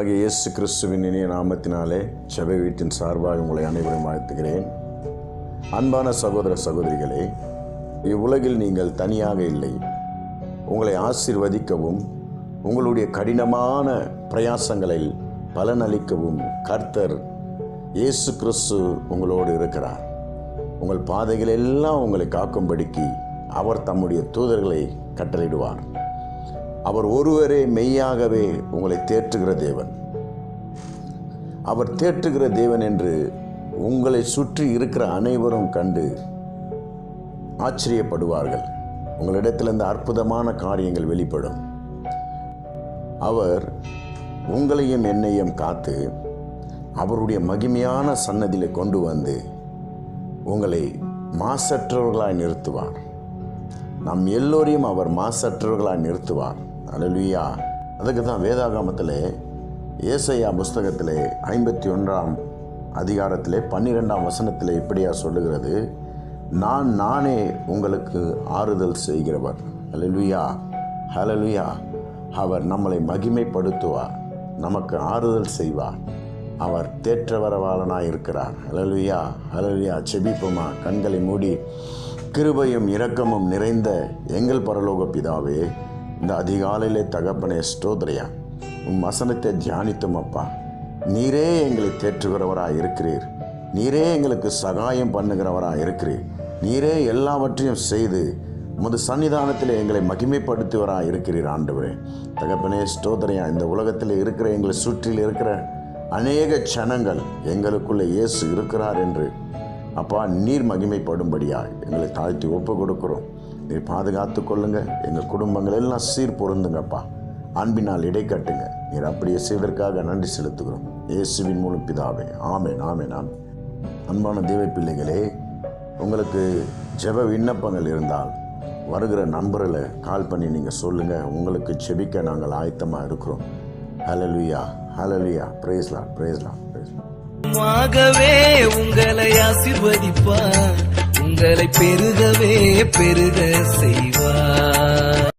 ஆண்டவராகிய இயேசு கிறிஸ்துவின் இனிய நாமத்தினாலே செபை வீட்டின் சார்பாக உங்களை அனைவரும் வாழ்த்துகிறேன். அன்பான சகோதர சகோதரிகளே, இவ்வுலகில் நீங்கள் தனியாக இல்லை. உங்களை ஆசீர்வதிக்கவும் உங்களுடைய கடினமான பிரயாசங்களை பலனளிக்கவும் கர்த்தர் இயேசு கிறிஸ்து உங்களோடு இருக்கிறார். உங்கள் பாதைகள் எல்லாம் உங்களை காக்கும்படிக்கு அவர் தம்முடைய தூதர்களை கட்டளையிடுவார். அவர் ஒருவரே மெய்யாகவே உங்களை தேற்றுகிற தேவன். அவர் தேற்றுகிற தேவன் என்று உங்களை சுற்றி இருக்கிற அனைவரும் கண்டு ஆச்சரியப்படுவார்கள். உங்களிடத்திலிருந்து அற்புதமான காரியங்கள் வெளிப்படும். அவர் உங்களையும் என்னையும் காத்து அவருடைய மகிமையான சன்னதியிலே கொண்டு வந்து உங்களை மாசற்றவர்களாய் நிறுத்துவார். நம் எல்லோரையும் அவர் மாசற்றவர்களாய் நிறுத்துவார். அல்லேலூயா. அதுக்கு தான் வேதாகமத்திலே ஏசாயா புஸ்தகத்திலே 51 அதிகாரத்திலே 12 வசனத்திலே இப்படியா சொல்லுகிறது, நானே உங்களுக்கு ஆறுதல் செய்கிறவர். அல்லேலூயா, ஹல்லேலூயா. அவர் நம்மளை மகிமைப்படுத்துவார், நமக்கு ஆறுதல் செய்வார். அவர் தேற்றவரவாளனாய் இருக்கிறார். அல்லேலூயா, ஹல்லேலூயா. செபிப்போமா? கண்களை மூடி. கிருபையும் இரக்கமும் நிறைந்த எங்கள் பரலோக பிதாவே, இந்த அதிகாலையிலே தகப்பனே ஸ்தோத்திரியா, உன் வசனத்தை தியானித்தோம் அப்பா. நீரே எங்களை தேற்றுகிறவராக இருக்கிறீர். நீரே எங்களுக்கு சகாயம் பண்ணுகிறவராக இருக்கிறீர். நீரே எல்லாவற்றையும் செய்து உமது சன்னிதானத்தில் எங்களை மகிமைப்படுத்துவராக இருக்கிறீர். ஆண்டவரே தகப்பனே ஸ்தோத்திரியா, இந்த உலகத்தில் இருக்கிற எங்களை சுற்றில் இருக்கிற அநேக ஜனங்கள் எங்களுக்குள்ளே இயேசு இருக்கிறார் என்று அப்பா நீர் மகிமைப்படும்படியாக எங்களை தாழ்த்தி ஒப்பு கொடுக்கிறோம். நீர் பாதுகாத்து கொள்ளுங்க. எங்கள் குடும்பங்கள் எல்லாம் சீர் பொருந்துங்கப்பா. அன்பினால் இடை கட்டுங்க. நீர் அப்படியே செய்வதற்காக நன்றி செலுத்துகிறோம். இயேசுவின் மூலம் பிதாவே, ஆமென், ஆமென், ஆமென். அன்பான தேவ பிள்ளைகளே, உங்களுக்கு ஜெப விண்ணப்பங்கள் இருந்தால் வருகிற நண்பர்களை கால் பண்ணி நீங்கள் சொல்லுங்கள். உங்களுக்கு ஜெபிக்க நாங்கள் ஆயத்தமாக இருக்கிறோம். Hallelujah, hallelujah. Praise Lord, praise Lord, praise Lord. உங்களை ஆசீர்வதிப்பார், உங்களை பெருகவே பெருக செய்வார்.